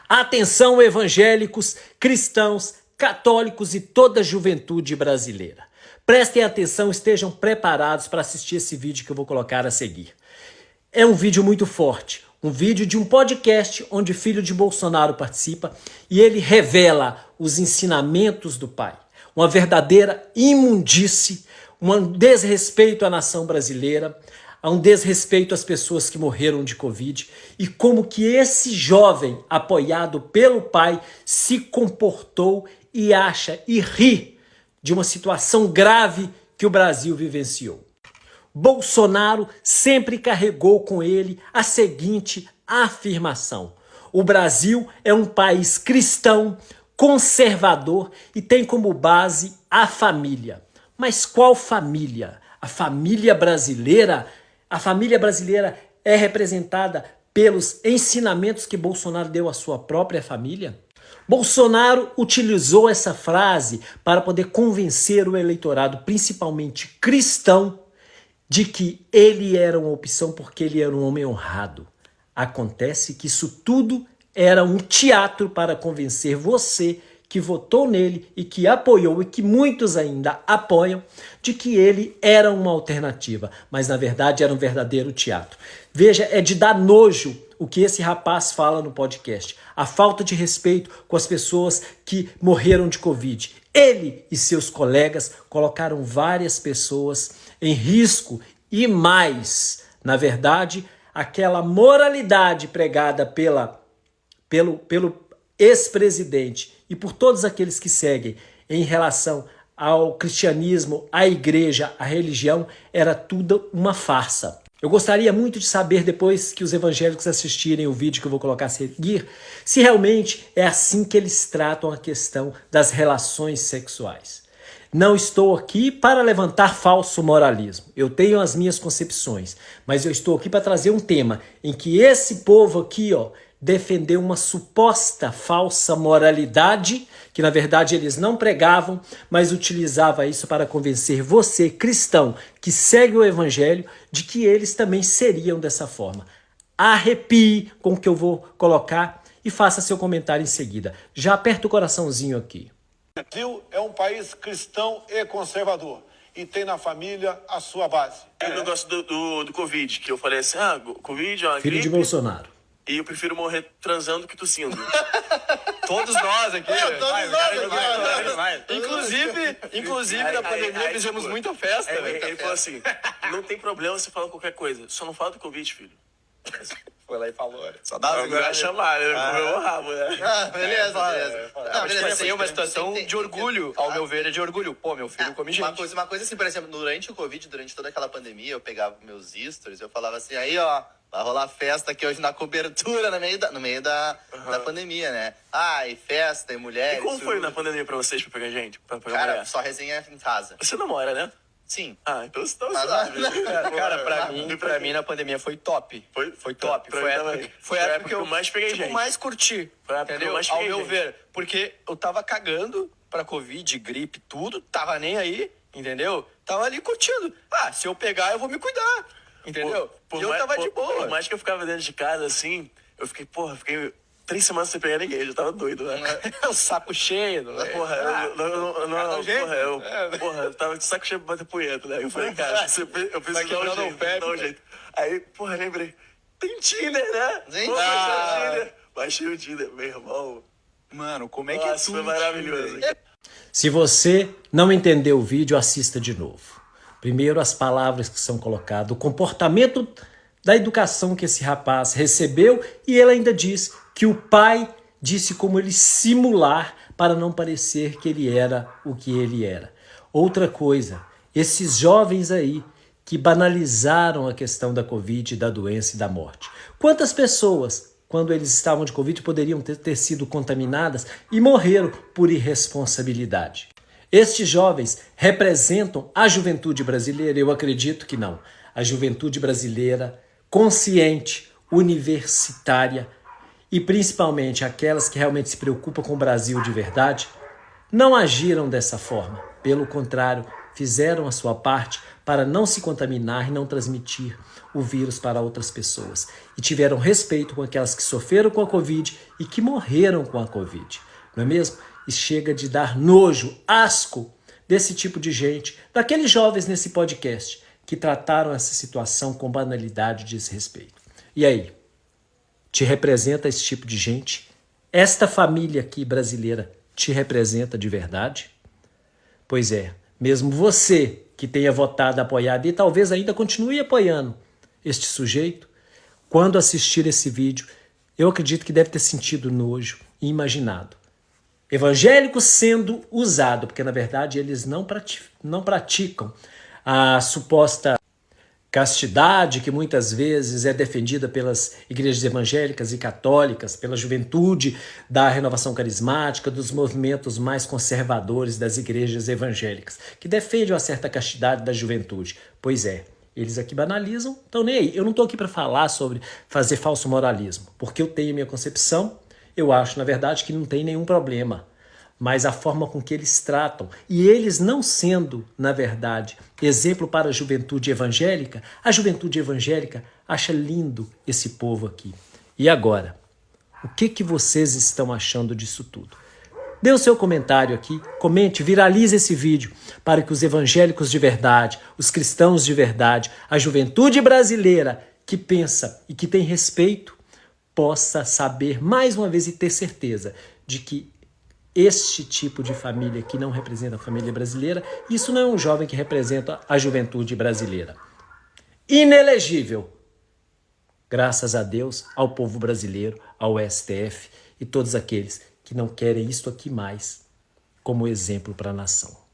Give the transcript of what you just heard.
Atenção, evangélicos, cristãos, católicos e toda a juventude brasileira. Prestem atenção, estejam preparados para assistir esse vídeo que eu vou colocar a seguir. É um vídeo muito forte, um vídeo de um podcast onde filho de Bolsonaro participa e ele revela os ensinamentos do pai. Uma verdadeira imundície, um desrespeito à nação brasileira, um desrespeito às pessoas que morreram de Covid e como que esse jovem, apoiado pelo pai, se comportou e acha e ri de uma situação grave que o Brasil vivenciou. Bolsonaro sempre carregou com ele a seguinte afirmação: o Brasil é um país cristão, conservador e tem como base a família. Mas qual família? A família brasileira? A família brasileira é representada pelos ensinamentos que Bolsonaro deu à sua própria família? Bolsonaro utilizou essa frase para poder convencer o eleitorado, principalmente cristão, de que ele era uma opção porque ele era um homem honrado. Acontece que isso tudo era um teatro para convencer você que votou nele e que apoiou e que muitos ainda apoiam, de que ele era uma alternativa, mas na verdade era um verdadeiro teatro. Veja, é de dar nojo o que esse rapaz fala no podcast, a falta de respeito com as pessoas que morreram de Covid. Ele e seus colegas colocaram várias pessoas em risco e mais, na verdade, aquela moralidade pregada pelo ex-presidente e por todos aqueles que seguem em relação ao cristianismo, à igreja, à religião, era tudo uma farsa. Eu gostaria muito de saber, depois que os evangélicos assistirem o vídeo que eu vou colocar a seguir, se realmente é assim que eles tratam a questão das relações sexuais. Não estou aqui para levantar falso moralismo. Eu tenho as minhas concepções, mas eu estou aqui para trazer um tema em que esse povo aqui, defendeu uma suposta falsa moralidade, que na verdade eles não pregavam, mas utilizava isso para convencer você, cristão, que segue o evangelho, de que eles também seriam dessa forma. Arrepie com o que eu vou colocar e faça seu comentário em seguida. Já aperta o coraçãozinho aqui. O Brasil é um país cristão e conservador e tem na família a sua base. O negócio do Covid, que eu falei assim, Covid é uma Filho gripe, de Bolsonaro. e eu prefiro morrer transando que tossindo. Todos nós aqui. Vai. Inclusive na pandemia fizemos tipo, muita festa. Ele falou assim, não tem problema você falar qualquer coisa, só não fala do Covid, filho. Foi lá e falou. Só dá Agora chamar, ele comeu o rabo, né? Beleza. Mas, Beleza, assim, é uma situação de orgulho, ao meu ver, é de orgulho. Pô, meu filho come gente. Uma coisa assim, por exemplo, durante o Covid, durante toda aquela pandemia, eu pegava meus stories, eu falava assim, aí ó, vai rolar festa aqui hoje na cobertura, no meio da pandemia, né? E festa, e mulher. E como foi na pandemia pra vocês, pra pegar gente? Pra pegar Cara, mulher? só resenha em casa. Você namora, né? Sim. Então você tá Mas- suave. Cara, pra mim na pandemia foi top. Foi top. Pra Foi mim a época, também. foi a época que eu mais peguei gente. mais curti. Foi a época que eu Entendeu? mais Ao peguei meu gente. ver. Porque eu tava cagando pra Covid, gripe, tudo. Tava nem aí, entendeu? Tava ali curtindo. Se eu pegar, eu vou me cuidar. Entendeu? E eu tava de boa. Por mais que eu ficava dentro de casa, assim, eu fiquei 3 semanas sem pegar ninguém, eu já tava doido, né? O saco cheio. Eu tava de saco cheio pra bater punheta, né? Eu falei, cara, eu preciso dar um jeito. Aí, lembrei, tem Tinder, né? Sim. Tinder. Baixei o Tinder, meu irmão. Mano, como é que Nossa, foi maravilhoso. Se você não entendeu o vídeo, assista de novo. Primeiro, as palavras que são colocadas, o comportamento da educação que esse rapaz recebeu, e ele ainda diz que o pai disse como ele simular para não parecer que ele era o que ele era. Outra coisa, esses jovens aí que banalizaram a questão da Covid, da doença e da morte. Quantas pessoas, quando eles estavam de Covid, poderiam ter sido contaminadas e morreram por irresponsabilidade? Estes jovens representam a juventude brasileira? Eu acredito que não. A juventude brasileira consciente, universitária e principalmente aquelas que realmente se preocupam com o Brasil de verdade, não agiram dessa forma. Pelo contrário, fizeram a sua parte para não se contaminar e não transmitir o vírus para outras pessoas. E tiveram respeito com aquelas que sofreram com a Covid e que morreram com a Covid. Não é mesmo? E chega de dar nojo, asco desse tipo de gente, daqueles jovens nesse podcast que trataram essa situação com banalidade e desrespeito. E aí? Te representa esse tipo de gente? Esta família aqui brasileira te representa de verdade? Pois é, mesmo você que tenha votado, apoiado e talvez ainda continue apoiando este sujeito, quando assistir esse vídeo, eu acredito que deve ter sentido nojo e imaginado evangélicos sendo usados, porque na verdade eles não praticam a suposta castidade que muitas vezes é defendida pelas igrejas evangélicas e católicas, pela juventude da renovação carismática, dos movimentos mais conservadores das igrejas evangélicas, que defendem uma certa castidade da juventude. Pois é, eles aqui banalizam, então nem aí. Eu não estou aqui para falar sobre fazer falso moralismo, porque eu tenho minha concepção, eu acho, na verdade, que não tem nenhum problema. Mas a forma com que eles tratam, e eles não sendo, na verdade, exemplo para a juventude evangélica, a juventude evangélica acha lindo esse povo aqui. E agora? O que vocês estão achando disso tudo? Dê o seu comentário aqui, comente, viralize esse vídeo para que os evangélicos de verdade, os cristãos de verdade, a juventude brasileira que pensa e que tem respeito, possa saber mais uma vez e ter certeza de que este tipo de família que não representa a família brasileira, isso não é um jovem que representa a juventude brasileira. Inelegível. Graças a Deus, ao povo brasileiro, ao STF e todos aqueles que não querem isto aqui mais como exemplo para a nação.